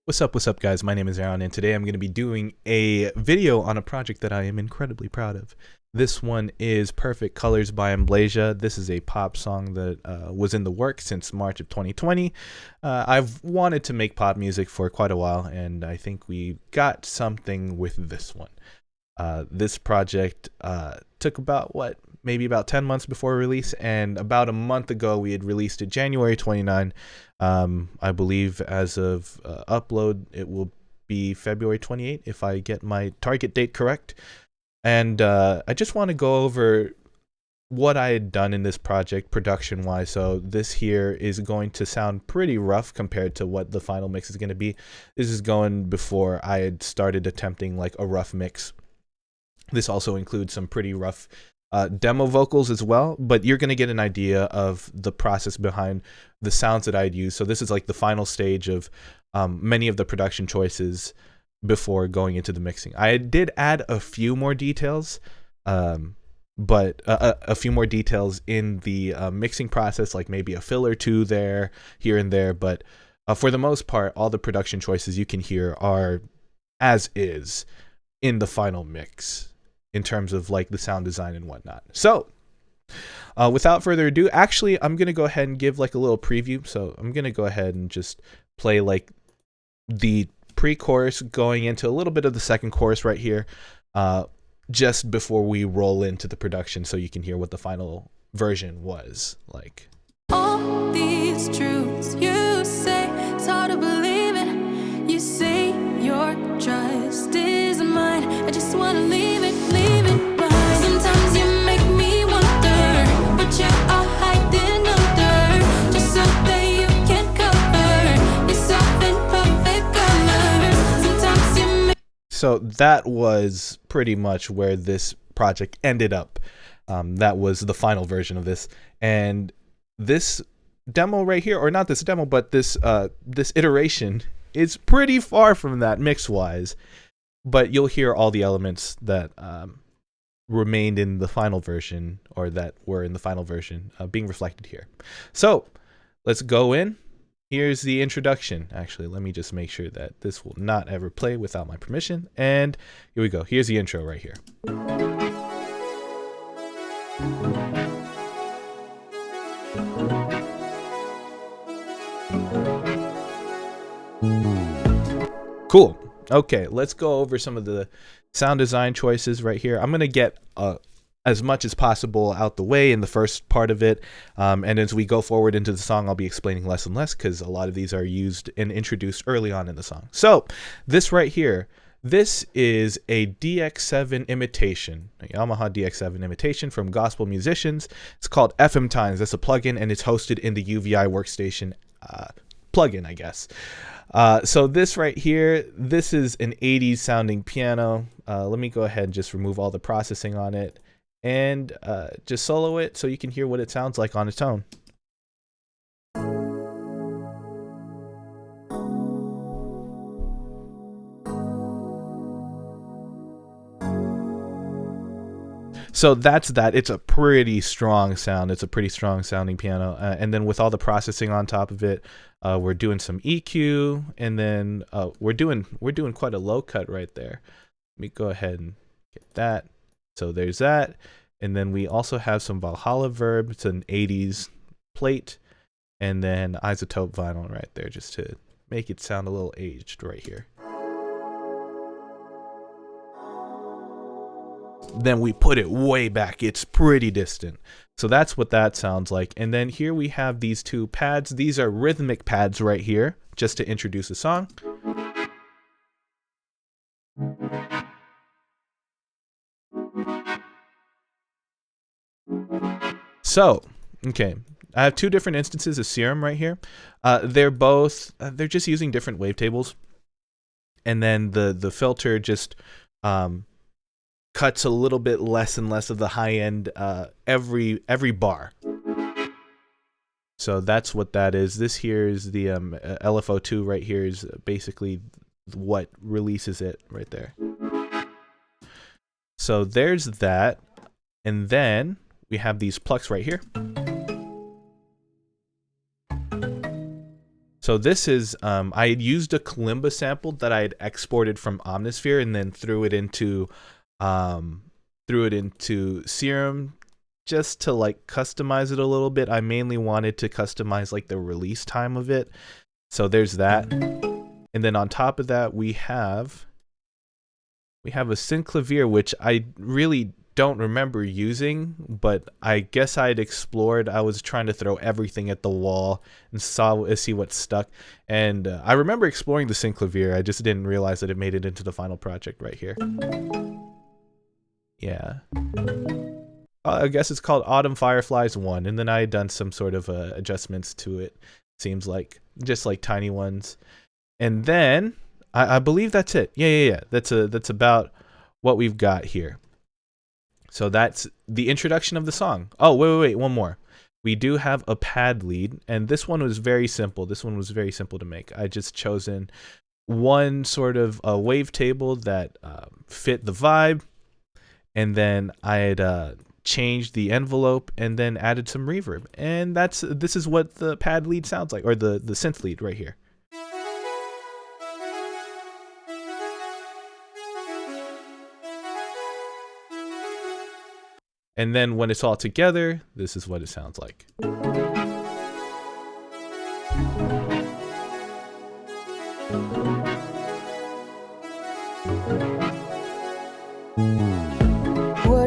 What's up, guys? My name is Aaron, and today I'm going to be doing a video on a project that I am incredibly proud of. This one is Perfect Colors by Amblashia. This is a pop song that was in the works since March of 2020. I've wanted to make pop music for quite a while, and I think we got something with this one. This project took maybe about 10 months before release, and about a month ago we had released it January 29. I believe as of upload it will be February 28 if I get my target date correct. And I just want to go over what I had done in this project production wise. So this here is going to sound pretty rough compared to what the final mix is going to be. This is going before I had started attempting like a rough mix. This also includes some pretty rough demo vocals as well, but you're going to get an idea of the process behind the sounds that I'd use. So this is like the final stage of many of the production choices before going into the mixing. I did add a few more details, but a few more details in the mixing process, like maybe a fill or two there, here and there. But for the most part, all the production choices you can hear are as is in the final mix, in terms of like the sound design and whatnot. So without further ado, actually, I'm going to go ahead and give like a little preview. So I'm going to go ahead and just play like the pre-chorus going into a little bit of the second chorus right here, just before we roll into the production, so you can hear what the final version was like. All these truths you say, it's hard to believe it. You say your trust is mine. I just want to leave it behind. Sometimes you make me wonder, but you are hiding under, just so that you can cover yourself in perfect colors. Sometimes you make. So that was pretty much where this project ended up. That was the final version of this, and this demo right here, or not this demo, but this iteration is pretty far from that mix wise, but you'll hear all the elements that remained in the final version, or that were in the final version, being reflected here. So let's go in. Here's the introduction. Actually, let me just make sure that this will not ever play without my permission. And here we go. Here's the intro right here. Cool. Okay, let's go over some of the sound design choices right here. I'm going to get as much as possible out the way in the first part of it. And as we go forward into the song, I'll be explaining less and less, because a lot of these are used and introduced early on in the song. So this right here, this is a DX7 imitation, a Yamaha DX7 imitation from Gospel Musicians. It's called FM Times. That's a plugin, and it's hosted in the UVI workstation plugin, I guess. So this right here, this is an 80s sounding piano. Let me go ahead and just remove all the processing on it and just solo it so you can hear what it sounds like on its own. So that's that. It's a pretty strong sound. It's a pretty strong sounding piano. And then with all the processing on top of it, we're doing some EQ, and then we're doing quite a low cut right there. Let me go ahead and get that. So there's that. And then we also have some Valhalla Verb. It's an 80s plate, and then isotope vinyl right there, just to make it sound a little aged right here. Then we put it way back. It's pretty distant. So that's what that sounds like. And then here we have these two pads. These are rhythmic pads right here, just to introduce the song. So, okay, I have two different instances of Serum right here. They're just using different wavetables. And then the filter just cuts a little bit less and less of the high end every bar. So that's what that is. This here is the LFO2 right here, is basically what releases it right there. So there's that. And then we have these plucks right here. So this is I had used a kalimba sample that I had exported from Omnisphere and then threw it into Serum just to like customize it a little bit. I mainly wanted to customize like the release time of it. So there's that. And then on top of that, we have a synclavier, which I really don't remember using, but I guess I'd explored. I was trying to throw everything at the wall and see what stuck. And I remember exploring the synclavier. I just didn't realize that it made it into the final project right here. Yeah. I guess it's called Autumn Fireflies 1, and then I had done some sort of adjustments to it. Seems like just like tiny ones. And then I believe that's it. Yeah. That's about what we've got here. So that's the introduction of the song. Oh, wait, one more. We do have a pad lead, and this one was very simple. This one was very simple to make. I just chosen one sort of a wavetable that fit the vibe, and then I had changed the envelope and then added some reverb. And this is what the pad lead sounds like, or the synth lead right here. And then when it's all together, this is what it sounds like. What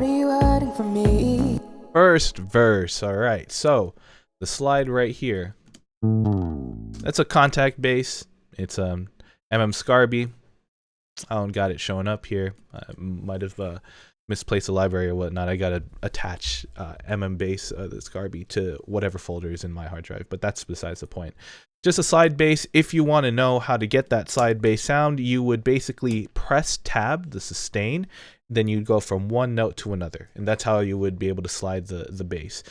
are you hiding from me? First verse. All right. So the slide right here. That's a contact bass. It's Scarby. I don't got it showing up here. I might have misplaced a library or whatnot. I gotta attach bass, the Scarby, to whatever folder is in my hard drive, but that's besides the point. Just a slide bass. If you want to know how to get that slide bass sound, you would basically press tab, the sustain, then you'd go from one note to another, and that's how you would be able to slide the bass.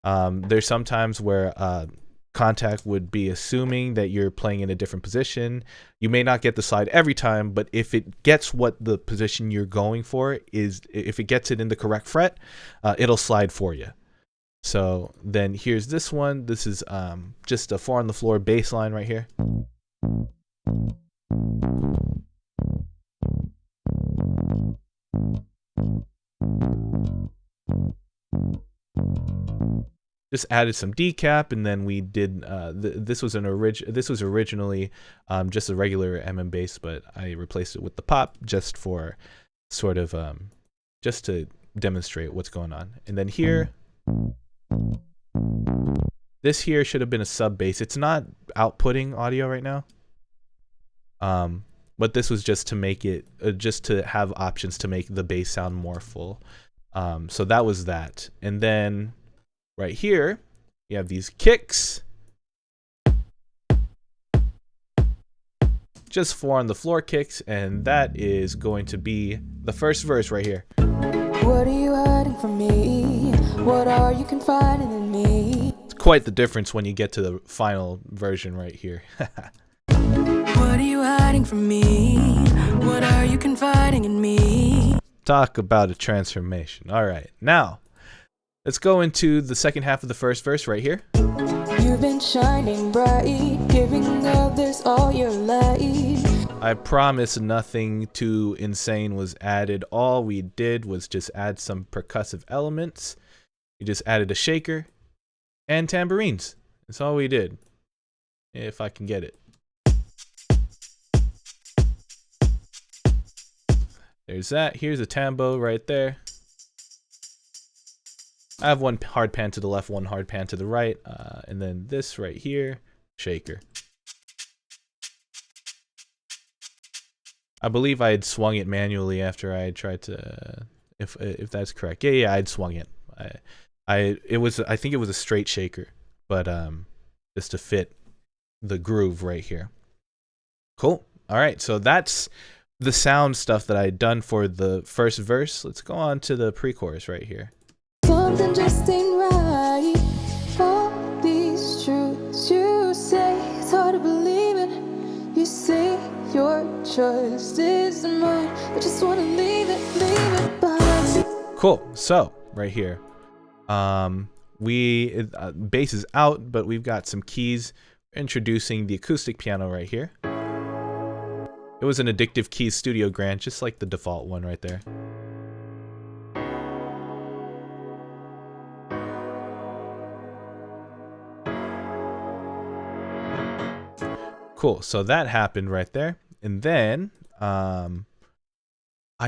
There's some times where Contact would be assuming that you're playing in a different position. You may not get the slide every time, but if it gets what the position you're going for is, if it gets it in the correct fret, it'll slide for you. So then here's this one. This is just a 4 on the floor bass line right here. Just added some decap, and then we did. This was originally just a regular bass, but I replaced it with the pop just for sort of just to demonstrate what's going on. And then here, this here should have been a sub bass. It's not outputting audio right now, but this was just to make it, just to have options to make the bass sound more full. So that was that, and then. Right here, you have these kicks. Just 4 on the floor kicks, and that is going to be the first verse right here. What are you hiding from me? What are you confiding in me? It's quite the difference when you get to the final version right here. What are you hiding from me? What are you confiding in me? Talk about a transformation. All right, now. Let's go into the second half of the first verse right here. You've been shining bright, giving others all your light. I promise nothing too insane was added. All we did was just add some percussive elements. We just added a shaker and tambourines. That's all we did. If I can get it. There's that. Here's a tambo right there. I have one hard pan to the left, one hard pan to the right, and then this right here, shaker. I believe I had swung it manually after I had tried to, if that's correct. Yeah, I'd swung it. I think it was a straight shaker, but just to fit the groove right here. Cool. All right, so that's the sound stuff that I had done for the first verse. Let's go on to the pre-chorus right here. Something just ain't right. All these truths you say, it's hard to believe it. You say your trust is mine. I just wanna leave it behind. Cool. So right here, bass is out, but we've got some keys. Introducing the acoustic piano right here. It was an Addictive Keys Studio Grand, just like the default one right there. Cool, so that happened right there. And then, I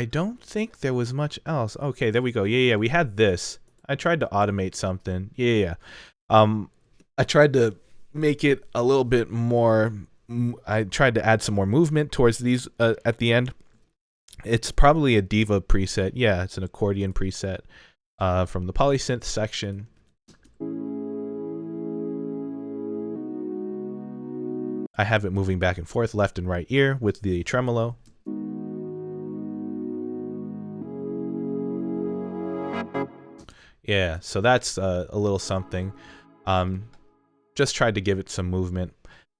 don't think there was much else. Okay, there we go. Yeah, we had this. I tried to automate something. Yeah. I tried to make it a little bit more. I tried to add some more movement towards these at the end. It's probably a diva preset. Yeah, it's an accordion preset from the polysynth section. I have it moving back and forth, left and right ear with the tremolo. Yeah, so that's a little something. Just tried to give it some movement.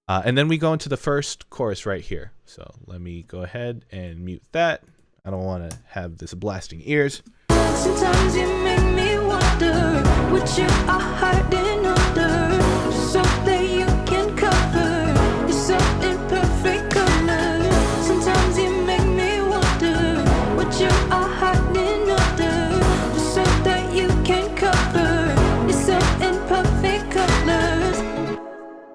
And then we go into the first chorus right here. So let me go ahead and mute that. I don't want to have this blasting ears. Sometimes you make me wonder what you are hiding under, so that you can cover yourself in perfect color. Sometimes you make me wonder what you are hiding under, so that you can cover yourself in perfect colors.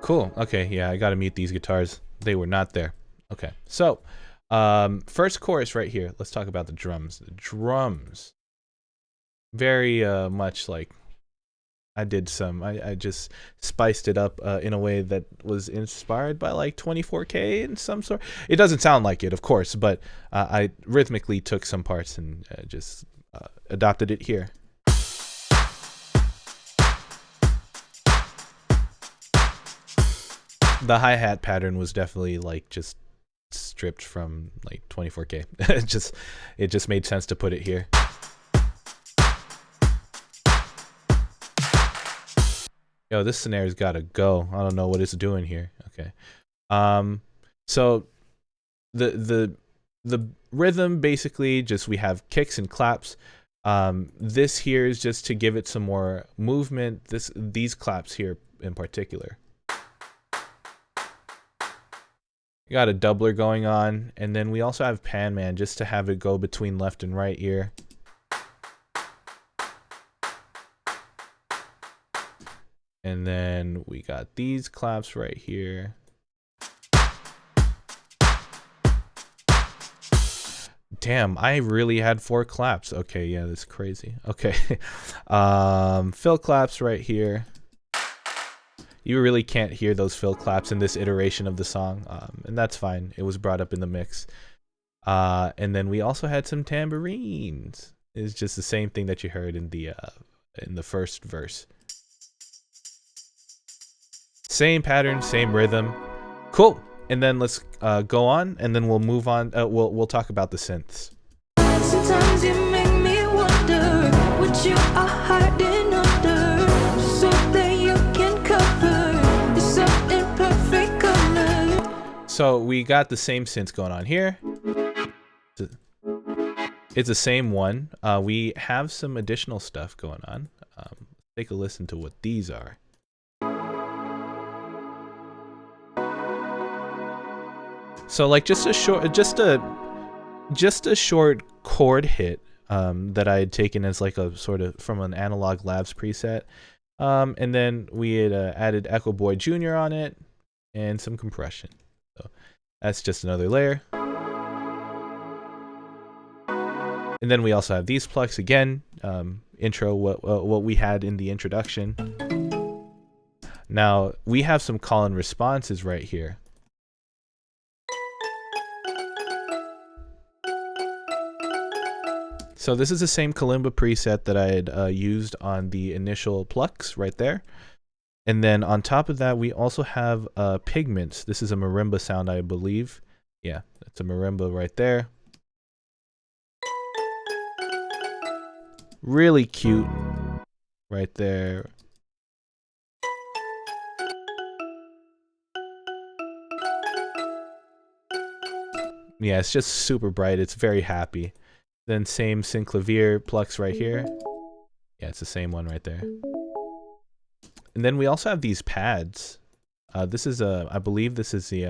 Cool. Okay, yeah, I gotta mute these guitars. They were not there. Okay, so first chorus right here. Let's talk about the drums. The drums. Very much like I just spiced it up in a way that was inspired by like 24K in some sort. It doesn't sound like it, of course, but I rhythmically took some parts and just adopted it here. The hi-hat pattern was definitely like just stripped from like 24K. it just made sense to put it here. Yo, this snare's gotta go. I don't know what it's doing here. Okay. So the rhythm basically just we have kicks and claps. This here is just to give it some more movement. These claps here in particular. You got a doubler going on, and then we also have Pan Man just to have it go between left and right ear. And then we got these claps right here. Damn, I really had 4 claps. Okay, yeah, that's crazy. Okay. Fill claps right here. You really can't hear those fill claps in this iteration of the song, and that's fine. It was brought up in the mix. And then we also had some tambourines. It's just the same thing that you heard in the first verse. Same pattern, same rhythm. Cool. And then let's go on, and then we'll move on. We'll talk about the synths. Sometimes you make me wonder what you are hiding under, so that you can cover yourself in perfect color. So we got the same synths going on here. It's the same one. We have some additional stuff going on. Take a listen to what these are. So like just a short chord hit that I had taken as like a sort of from an Analog Labs preset, and then we had added Echo Boy Jr. on it and some compression. So that's just another layer. And then we also have these plucks again. Intro what we had in the introduction. Now we have some call and responses right here. So this is the same kalimba preset that I had used on the initial plucks right there. And then on top of that, we also have pigments. This is a marimba sound, I believe. Yeah, that's a marimba right there. Really cute right there. Yeah, it's just super bright. It's very happy. Then same synclavier plucks right here. Yeah, it's the same one right there. And then we also have these pads This is I believe this is the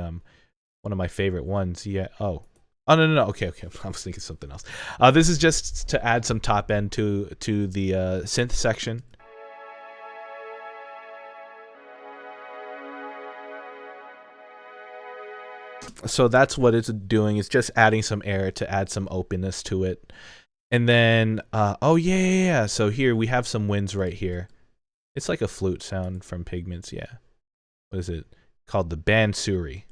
one of my favorite ones. Yeah. Oh no. Okay. I was thinking something else. This is just to add some top end to the synth section. So that's what it's doing. It's just adding some air to add some openness to it. And then oh yeah. So here we have some winds right here. It's like a flute sound from Pigments. Yeah. What is it called? The Bansuri.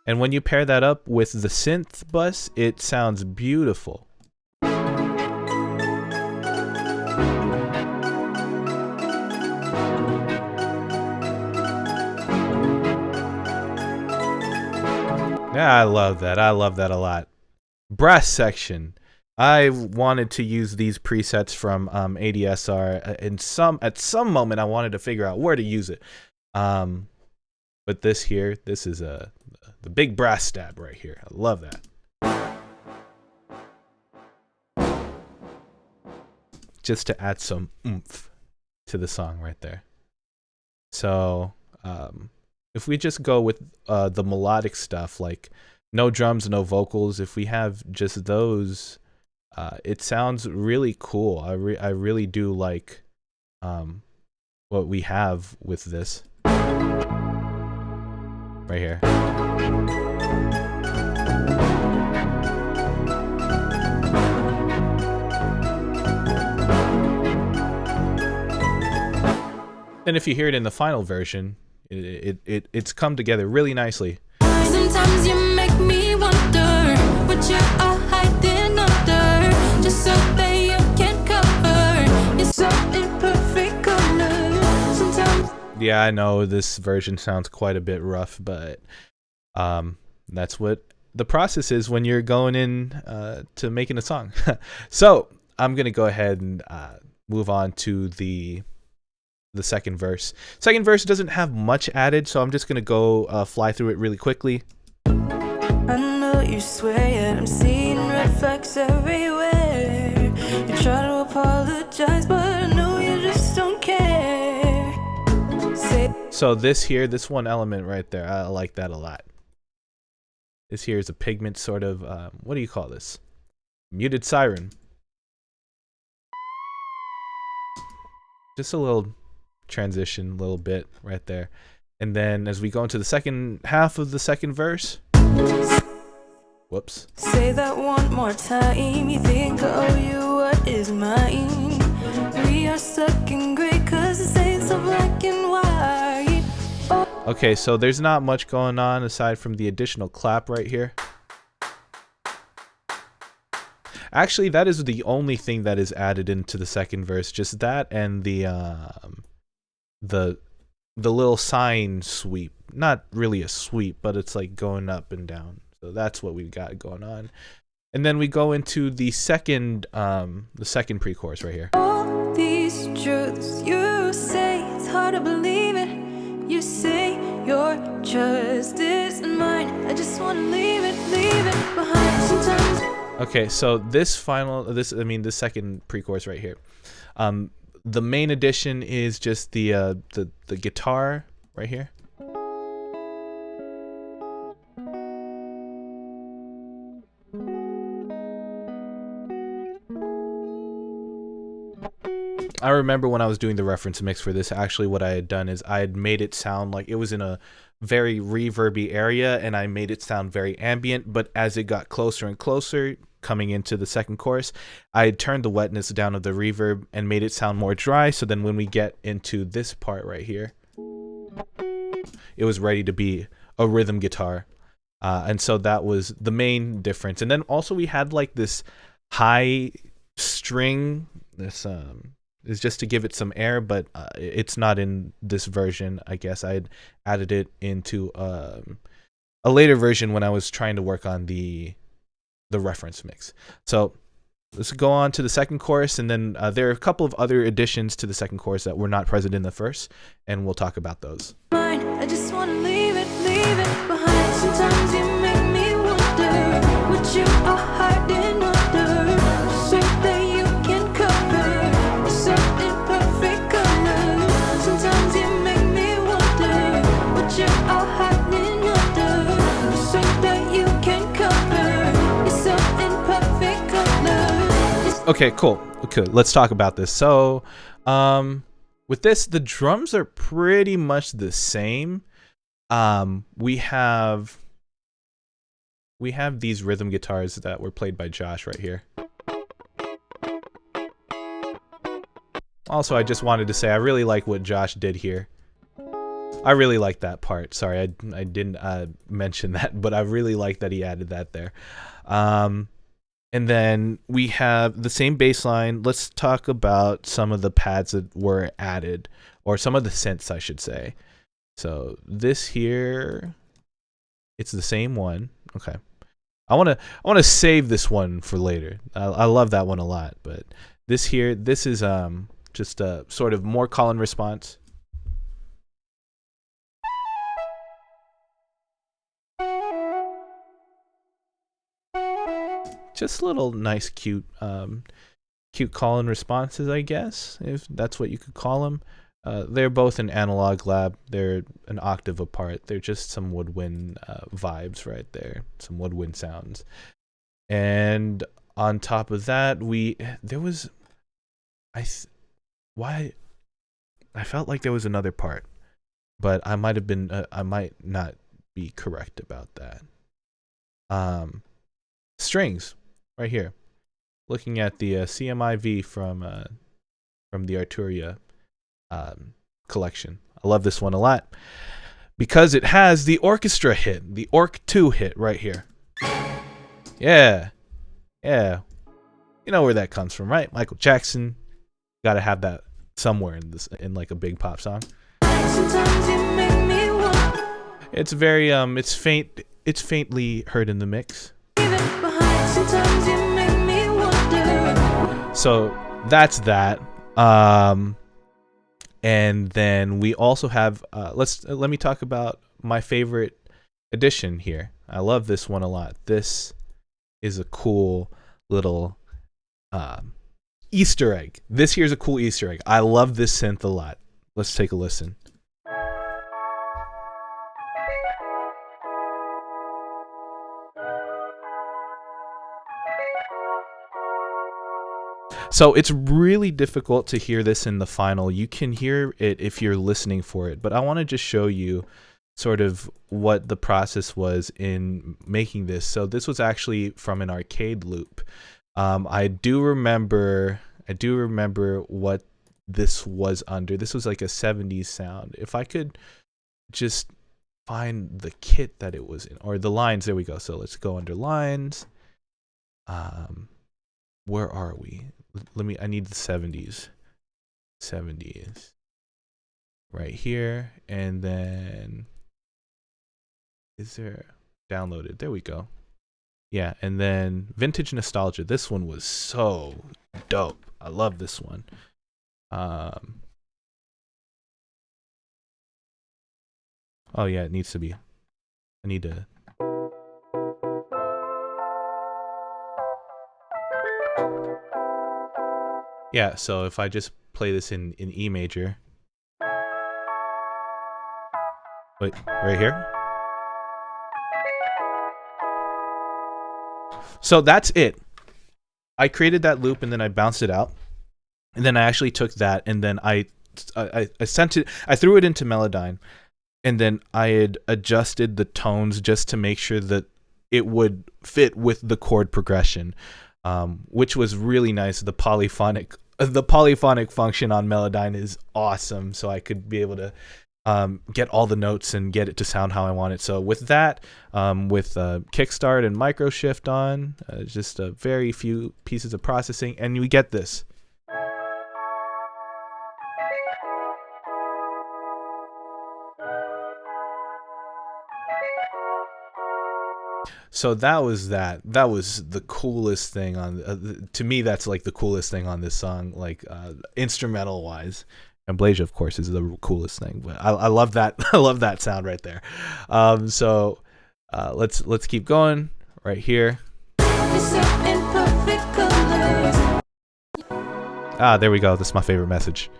And when you pair that up with the synth bus, it sounds beautiful. Yeah, I love that. I love that a lot. Brass section. I wanted to use these presets from ADSR. At some moment, I wanted to figure out where to use it. But this is the big brass stab right here. I love that. Just to add some oomph to the song right there. So if we just go with the melodic stuff, like no drums, no vocals, if we have just those, it sounds really cool. I really do like what we have with this right here. And if you hear it in the final version, it's come together really nicely. Sometimes you make me wonder what you are hiding under, just so that you can cover. It's so imperfect color. Sometimes. Yeah, I know this version sounds quite a bit rough, but that's what the process is when you're going in to making a song. So I'm gonna go ahead and move on to the second verse. Second verse doesn't have much added, so I'm just gonna go fly through it really quickly. I know you swear it, I'm seeing red flags everywhere. You try to apologize, but I know you just don't care. So this one element right there, I like that a lot. This here is a Pigment sort of, what do you call this? Muted siren. Just a little transition, a little bit right there. And then as we go into the second half of the second verse, whoops. Say that one more time. You think I owe you what is mine. We are stuck in gray cause this ain't so black and white. Okay, so there's not much going on aside from the additional clap right here. Actually, that is the only thing that is added into the second verse, just that and the little sign sweep. Not really a sweep, but it's like going up and down. So that's what we've got going on. And then we go into the second pre-chorus right here. All these truths you say, it's hard to believe it. You say your trust is mine. I just want to leave it behind sometimes. Okay, so this second pre-chorus right here. The main addition is just the guitar right here. I remember when I was doing the reference mix for this, actually what I had done is I had made it sound like it was in a very reverby area, and I made it sound very ambient, but as it got closer and closer coming into the second chorus, I had turned the wetness down of the reverb and made it sound more dry, so then when we get into this part right here, it was ready to be a rhythm guitar. And so that was the main difference. And then also we had like this high string, this is just to give it some air, but it's not in this version. I guess I had added it into a later version when I was trying to work on the reference mix. So let's go on to the second chorus, and then there are a couple of other additions to the second chorus that were not present in the first, and we'll talk about those. I just want to leave it behind. Sometimes you make me wonder what you are hiding under, so that you can cover. Okay, cool. Okay, let's talk about this. So, with this, the drums are pretty much the same. We have these rhythm guitars that were played by Josh right here. Also, I just wanted to say I really like what Josh did here. I really like that part. Sorry, I didn't mention that, but I really like that he added that there. And then we have the same bass line. Let's talk about some of the pads that were added, or some of the synths, I should say. So this here, it's the same one. Okay. I want to save this one for later. I love that one a lot, but this here, this is just a sort of more call and response. Just little nice, cute call and responses, I guess, if that's what you could call them. They're both in Analog Lab. They're an octave apart. They're just some woodwind vibes right there, some woodwind sounds. And on top of that, I felt like there was another part, but I might not be correct about that. Strings right here. Looking at the CMIV from the Arturia collection. I love this one a lot because it has the orchestra hit, the Orc 2 hit right here. Yeah. You know where that comes from, right? Michael Jackson. Got to have that somewhere in like a big pop song. It's very it's faintly heard in the mix. So that's that. And then we also have let me talk about my favorite addition here. I love this one a lot. This is a cool little Easter egg. This here's a cool Easter egg. I love this synth a lot. Let's take a listen. So it's really difficult to hear this in the final. You can hear it if you're listening for it, but I want to just show you sort of what the process was in making this. So this was actually from an arcade loop. I do remember what this was under. This was like a 70s sound. If I could just find the kit that it was in, or the lines, there we go. So let's go under lines. Where are we? I need the 70s right here. And then is there downloaded? There we go. Yeah. And then vintage nostalgia. This one was so dope. I love this one. Oh yeah, it needs to be. I need to. Yeah, so if I just play this in E major. Wait, right here? So that's it. I created that loop and then I bounced it out. And then I actually took that and then I sent it, I threw it into Melodyne. And then I had adjusted the tones just to make sure that it would fit with the chord progression, which was really nice. The polyphonic function on Melodyne is awesome, so I could be able to get all the notes and get it to sound how I want it. So with that, with Kickstart and Microshift on, just a very few pieces of processing, and we get this. So that was the coolest thing on to me. That's like the coolest thing on this song, like instrumental wise. Amblashia, of course, is the coolest thing, but I love that. I love that sound right there. So let's keep going right here. There we go. This is my favorite message.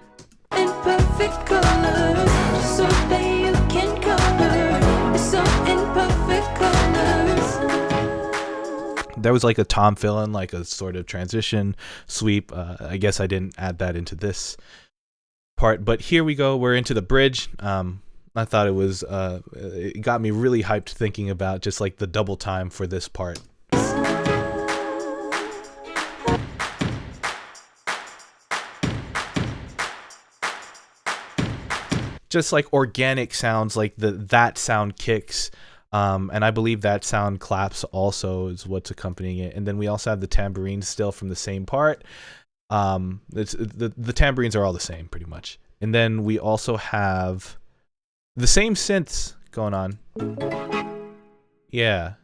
In perfect colors, so that you can color. So in perfect colors. there was like a tom fill in, like a sort of transition sweep. I guess I didn't add that into this part, but here we go. We're into the bridge. I thought it was it got me really hyped thinking about just like the double time for this part. Just like organic sounds, like that sound kicks, and I believe that sound claps also is what's accompanying it. And then we also have the tambourines still from the same part. The tambourines are all the same pretty much. And then we also have the same synths going on. Yeah.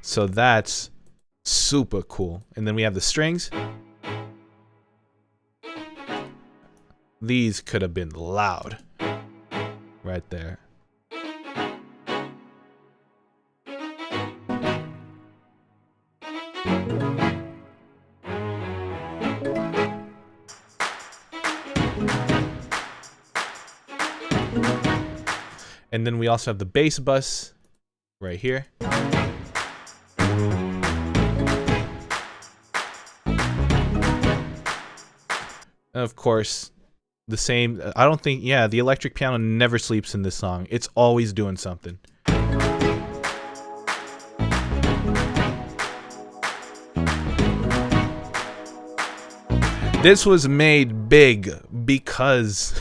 So that's super cool. And then we have the strings. These could have been loud right there. And then we also have the bass bus right here. And of course, the same, I don't think, yeah, the electric piano never sleeps in this song. It's always doing something. This was made big because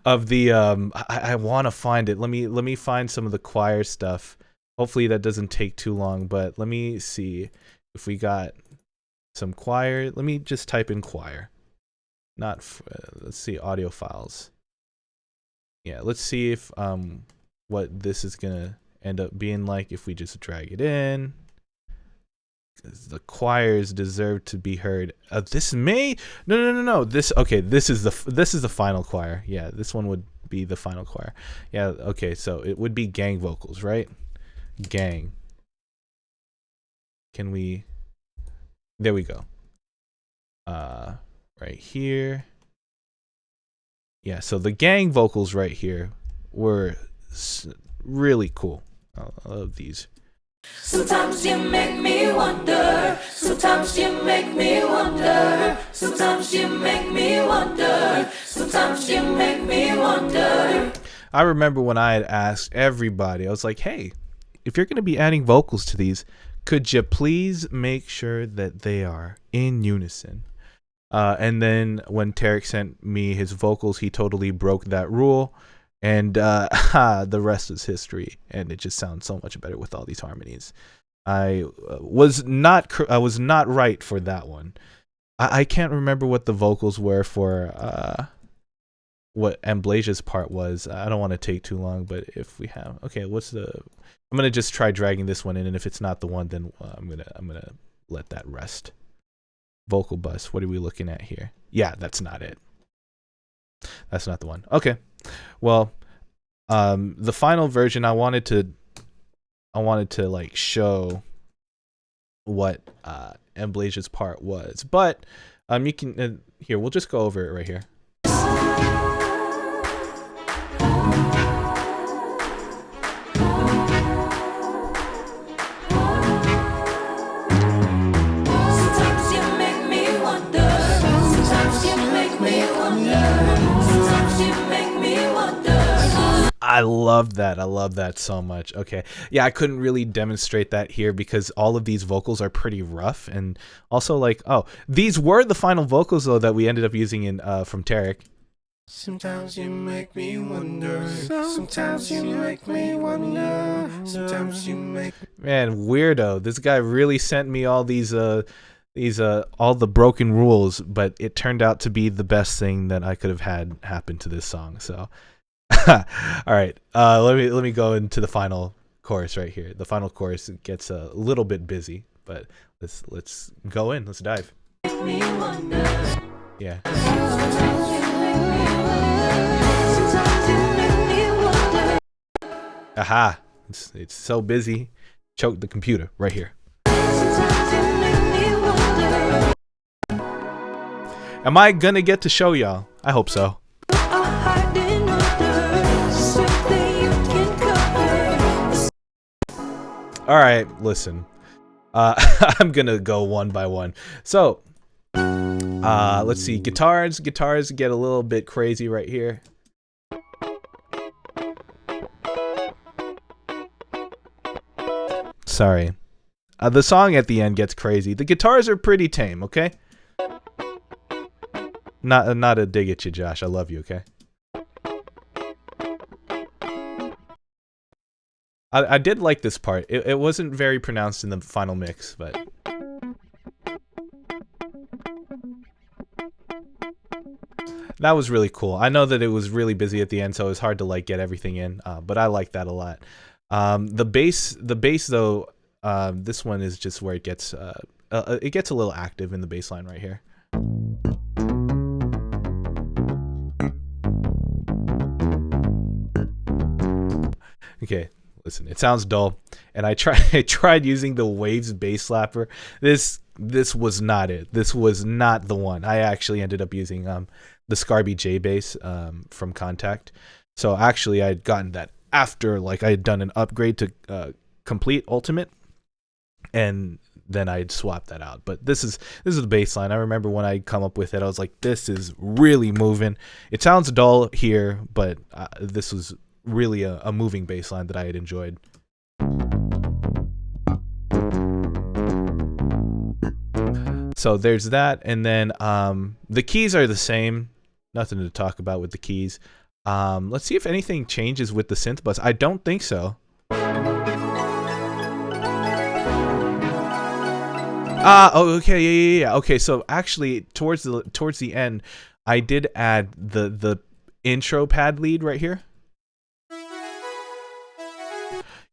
of the I want to find it. Let me find some of the choir stuff. Hopefully that doesn't take too long, but let me see if we got some choir. Let me just type in choir. Not let's see, audio files. Yeah, let's see if what this is gonna end up being like if we just drag it in. The choirs deserve to be heard. This may no. This okay. This is the final choir. Yeah, this one would be the final choir. Yeah. Okay. So it would be gang vocals, right? Gang. Can we? There we go. Right here. Yeah. So the gang vocals right here were really cool. I love these. Sometimes you make me wonder. Sometimes you make me wonder. Sometimes you make me wonder. Sometimes you make me wonder. I remember when I had asked everybody, I was like, hey, if you're going to be adding vocals to these, could you please make sure that they are in unison? And then when Tarek sent me his vocals, he totally broke that rule. And the rest is history, and it just sounds so much better with all these harmonies. I was not right for that one. I can't remember what the vocals were for what Amblasia's part was. I don't want to take too long, but if we have, okay, I'm gonna just try dragging this one in, and if it's not the one, then I'm gonna let that rest. Vocal bus. What are we looking at here? Yeah, that's not it. That's not the one. Okay. Well, the final version, I wanted to like show what Amblasia's part was, but you can here, we'll just go over it right here. I love that. I love that so much. Okay. Yeah, I couldn't really demonstrate that here because all of these vocals are pretty rough, and also like, oh, these were the final vocals though that we ended up using in from Tarek. Sometimes you make me wonder. Sometimes you make me wonder. Sometimes you make Man, weirdo. This guy really sent me all these all the broken rules, but it turned out to be the best thing that I could have had happen to this song. So all right, let me go into the final chorus right here. The final chorus gets a little bit busy, but let's go in. Let's dive. Yeah. Aha! It's so busy. Choke the computer right here. Am I gonna get to show y'all? I hope so. All right, listen. I'm gonna go one by one. So, let's see. Guitars get a little bit crazy right here. Sorry. The song at the end gets crazy. The guitars are pretty tame, okay? Not a dig at you, Josh. I love you, okay? I did like this part. It wasn't very pronounced in the final mix, but... that was really cool. I know that it was really busy at the end, so it was hard to like get everything in, but I like that a lot. The bass though, this one is just where it gets a little active in the bass line right here. Okay, listen, it sounds dull, and I tried using the Waves bass slapper. This was not it. This was not the one. I actually ended up using the Scarby J bass from Contact. So actually, I had gotten that after like I had done an upgrade to Complete Ultimate, and then I'd swap that out. But this is the bass line. I remember when I come up with it, I was like, this is really moving. It sounds dull here, but this was really a moving bass line that I had enjoyed. So there's that, and then the keys are the same. Nothing to talk about with the keys. Let's see if anything changes with the synth bus. I don't think so. Oh, okay, yeah. Okay, so actually, towards the end, I did add the intro pad lead right here.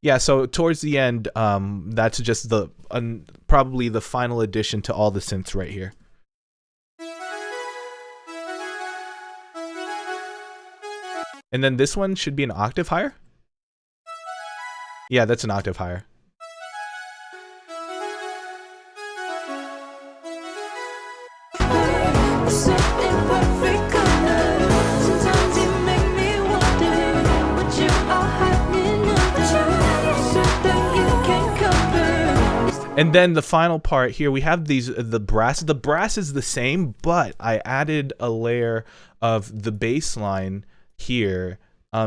Yeah, so towards the end, that's just probably the final addition to all the synths right here. And then this one should be an octave higher. Yeah, that's an octave higher. And then the final part here, we have the brass. The brass is the same, but I added a layer of the bass line here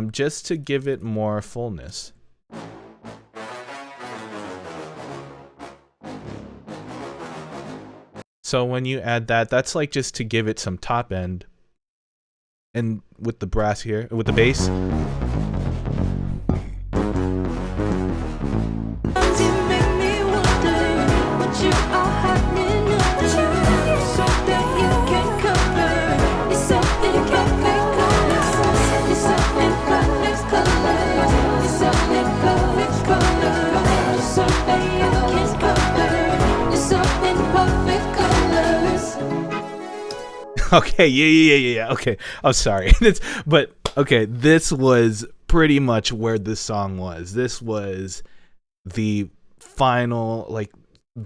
just to give it more fullness. So when you add that, that's like just to give it some top end. And with the brass here, with the bass. Okay, yeah. Okay, I'm sorry. But okay, this was pretty much where this song was. This was the final, like,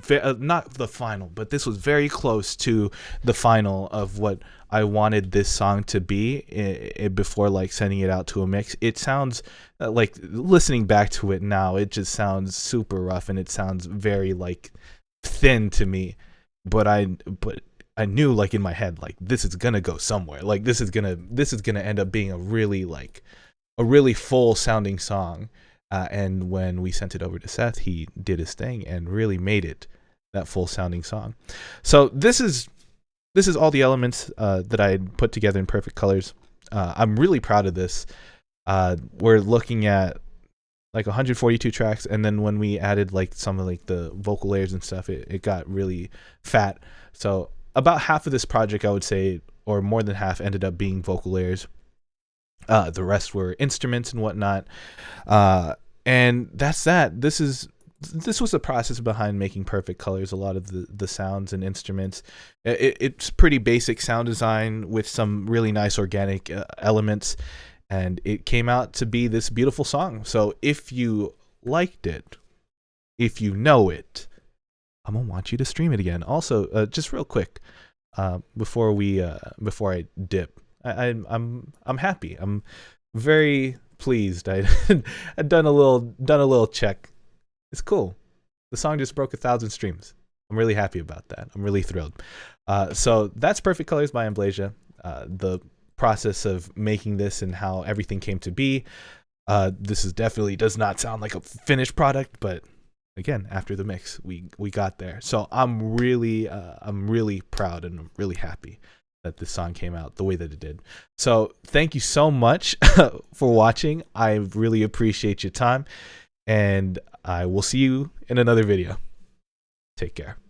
not the final, but this was very close to the final of what I wanted this song to be before like sending it out to a mix. It sounds like, listening back to it now, it just sounds super rough and it sounds very like thin to me. But I knew, like, in my head, like, this is gonna go somewhere. Like, this is gonna end up being a really full sounding song. And when we sent it over to Seth, he did his thing and really made it that full sounding song. So this is all the elements that I had put together in perfect colors. I'm really proud of this. We're looking at like 142 tracks, and then when we added like some of like the vocal layers and stuff, it got really fat. So about half of this project, I would say, or more than half, ended up being vocal layers. The rest were instruments and whatnot. And that's that. This was the process behind making Perfect Colors. A lot of the sounds and instruments. It's pretty basic sound design with some really nice organic elements. And it came out to be this beautiful song. So if you liked it, if you know it, I'm gonna want you to stream it again. Also, just real quick, before I dip, I'm happy. I'm very pleased. I'd done a little check It's cool. The song just broke 1,000 streams. I'm really happy about that. I'm really thrilled. So that's Perfect Colors by Amblashia. The process of making this and how everything came to be. This is definitely does not sound like a finished product, but again, after the mix, we got there. So I'm really proud and I'm really happy that this song came out the way that it did. So thank you so much for watching. I really appreciate your time, and I will see you in another video. Take care.